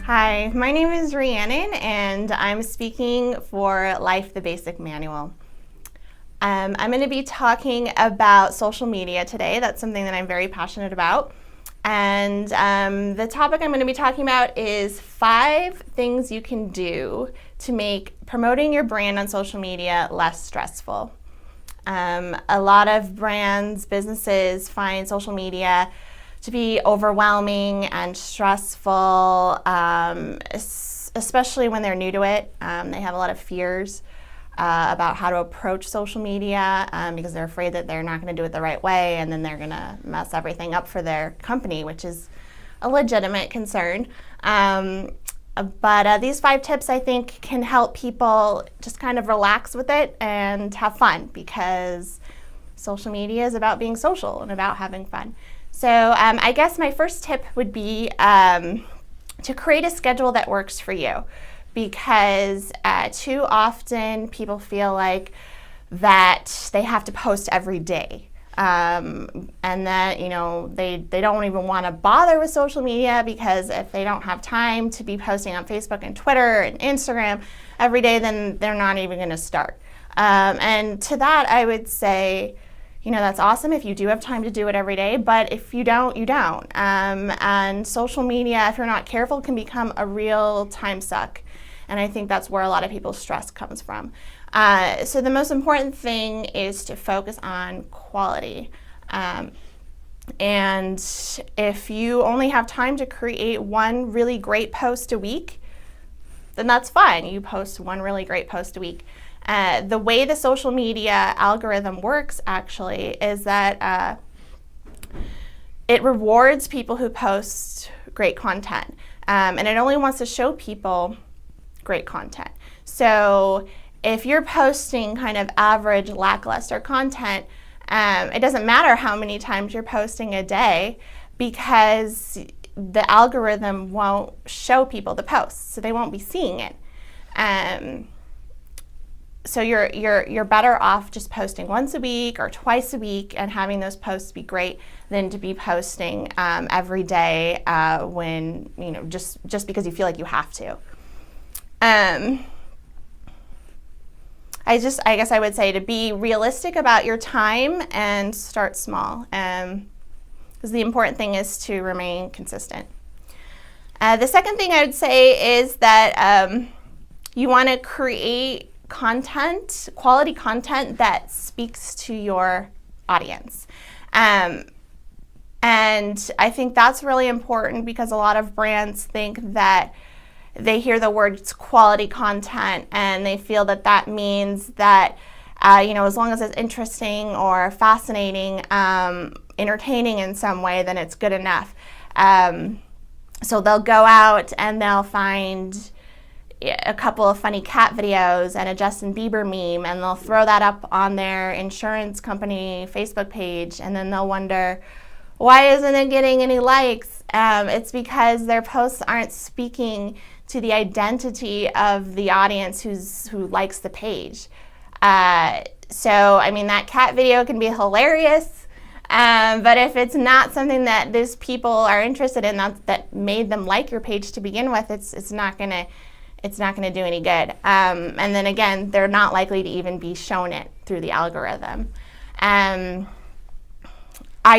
Hi, my name is Rhiannon, and I'm speaking for Life the Basic Manual. I'm going to be talking about social media today. That's something that I'm very passionate about. And the topic I'm going to be talking about is 5 things you can do to make promoting your brand on social media less stressful. A lot of brands, businesses find social media to be overwhelming and stressful, especially when they're new to it. They have a lot of fears about how to approach social media because they're afraid that they're not going to do it the right way and then they're going to mess everything up for their company, which is a legitimate concern. But these 5 tips, I think, can help people just kind of relax with it and have fun, because social media is about being social and about having fun. So I guess my first tip would be to create a schedule that works for you, because too often people feel like that they have to post every day. And that, they don't even want to bother with social media, because if they don't have time to be posting on Facebook and Twitter and Instagram every day, then they're not even going to start. And to that, I would say, that's awesome if you do have time to do it every day, but if you don't, you don't. And social media, if you're not careful, can become a real time suck. And I think that's where a lot of people's stress comes from. So the most important thing is to focus on quality. And if you only have time to create one really great post a week, then that's fine. You post one really great post a week. The way the social media algorithm works, actually, is that it rewards people who post great content. And it only wants to show people great content. So if you're posting kind of average, lackluster content, it doesn't matter how many times you're posting a day, because the algorithm won't show people the posts, so they won't be seeing it. So you're better off just posting once a week or twice a week and having those posts be great, than to be posting every day when just because you feel like you have to. I guess I would say to be realistic about your time and start small, because the important thing is to remain consistent. The second thing I would say is that you want to create quality content that speaks to your audience. And I think that's really important, because a lot of brands think that they hear the words quality content and they feel that that means that, as long as it's interesting or fascinating, entertaining in some way, then it's good enough. So they'll go out and they'll find a couple of funny cat videos and a Justin Bieber meme, and they'll throw that up on their insurance company Facebook page, and then they'll wonder, why isn't it getting any likes? It's because their posts aren't speaking to the identity of the audience who likes the page. So, that cat video can be hilarious, but if it's not something that these people are interested in, that made them like your page to begin with, it's not gonna do any good. And then again, they're not likely to even be shown it through the algorithm. I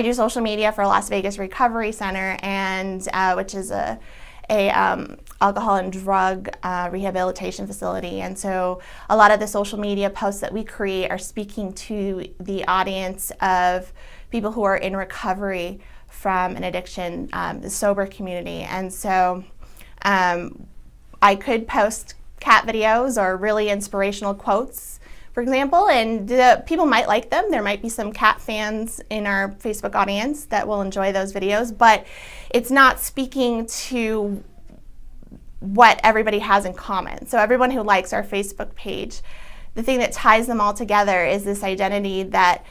do social media for Las Vegas Recovery Center, and which is a alcohol and drug rehabilitation facility. And so a lot of the social media posts that we create are speaking to the audience of people who are in recovery from an addiction, the sober community. And so I could post cat videos or really inspirational quotes, for example, and people might like them. There might be some cat fans in our Facebook audience that will enjoy those videos, but it's not speaking to what everybody has in common. So everyone who likes our Facebook page, the thing that ties them all together is this identity that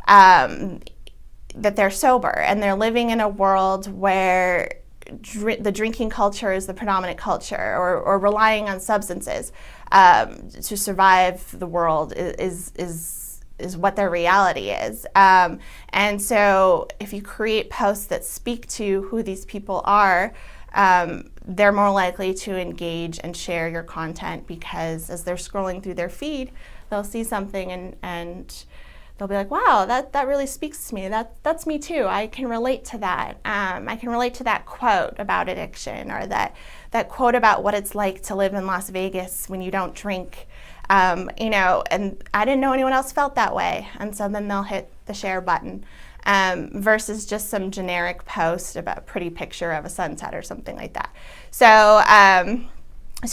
that they're sober, and they're living in a world where the drinking culture is the predominant culture, or relying on substances to survive the world is what their reality is. And so if you create posts that speak to who these people are, they're more likely to engage and share your content, because as they're scrolling through their feed, they'll see something and they'll be like, wow, that really speaks to me. That's me too. I can relate to that. I can relate to that quote about addiction, or that quote about what it's like to live in Las Vegas when you don't drink. And I didn't know anyone else felt that way. And so then they'll hit the share button, versus just some generic post about a pretty picture of a sunset or something like that. So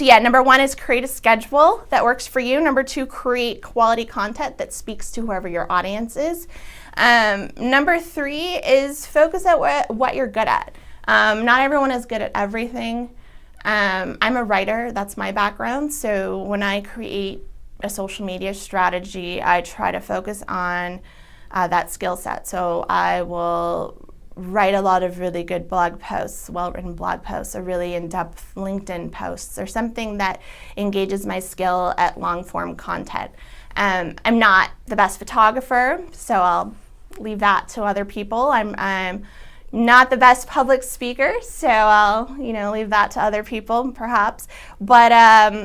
yeah, number 1 is create a schedule that works for you. Number 2, create quality content that speaks to whoever your audience is. Number 3 is focus at what you're good at. Not everyone is good at everything. I'm a writer, that's my background. So when I create a social media strategy, I try to focus on that skill set. So I will write a lot of really good blog posts, well-written blog posts, or really in-depth LinkedIn posts, or something that engages my skill at long-form content. I'm not the best photographer, so I'll leave that to other people. I'm not the best public speaker, so I'll leave that to other people perhaps. But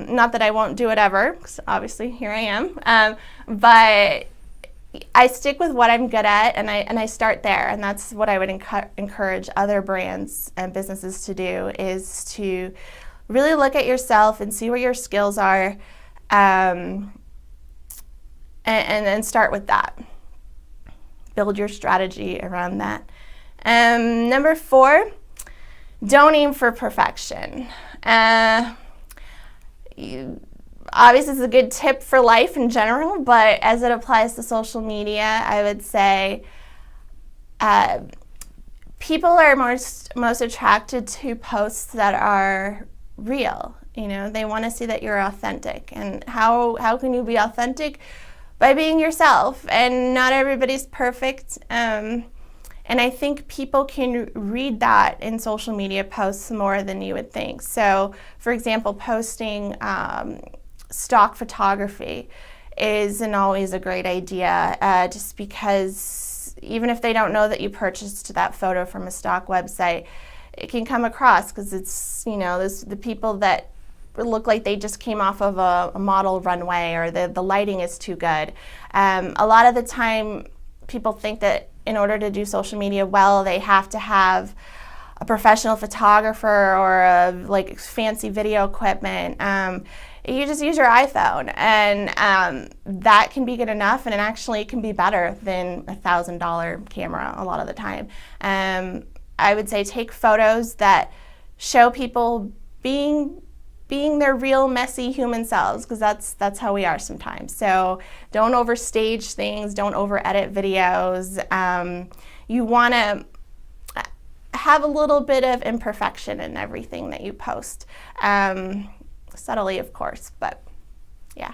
not that I won't do it ever, because obviously here I am. But I stick with what I'm good at, and I start there, and that's what I would encourage other brands and businesses to do, is to really look at yourself and see where your skills are, and then start with that. Build your strategy around that. Number 4, don't aim for perfection. Obviously, it's a good tip for life in general, but as it applies to social media, I would say people are most attracted to posts that are real. They want to see that you're authentic. And how can you be authentic? By being yourself. And not everybody's perfect. And I think people can read that in social media posts more than you would think. So, for example, posting stock photography isn't always a great idea, just because even if they don't know that you purchased that photo from a stock website, it can come across, because it's, the people that look like they just came off of a model runway, or the lighting is too good. A lot of the time, people think that in order to do social media well, they have to have a professional photographer or fancy video equipment. You just use your iPhone, and that can be good enough, and it actually can be better than a $1,000 camera a lot of the time. I would say take photos that show people being their real messy human selves, because that's how we are sometimes. So don't overstage things, don't over-edit videos. You want to have a little bit of imperfection in everything that you post. Subtly, of course, but yeah.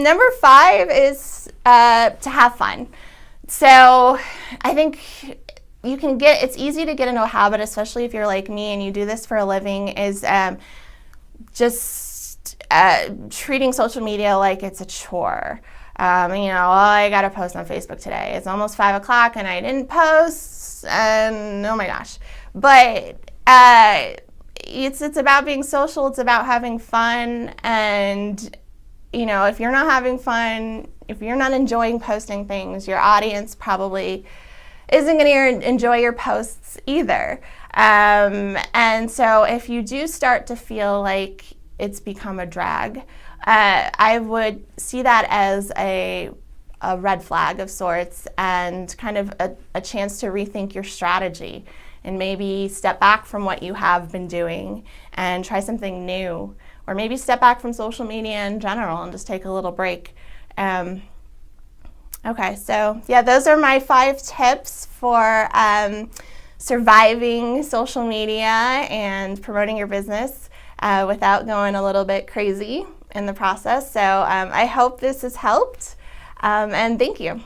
Number 5 is to have fun. So I think it's easy to get into a habit, especially if you're like me and you do this for a living, is just treating social media like it's a chore. I got to post on Facebook today. It's almost 5 o'clock and I didn't post, and oh my gosh. But it's about being social. It's about having fun. And, if you're not having fun, if you're not enjoying posting things, your audience probably isn't going to enjoy your posts either. And so if you do start to feel like it's become a drag, I would see that as a red flag of sorts, and kind of a chance to rethink your strategy, and maybe step back from what you have been doing and try something new, or maybe step back from social media in general and just take a little break. Okay, so yeah, those are my 5 tips for surviving social media and promoting your business without going a little bit crazy in the process. So I hope this has helped, and thank you.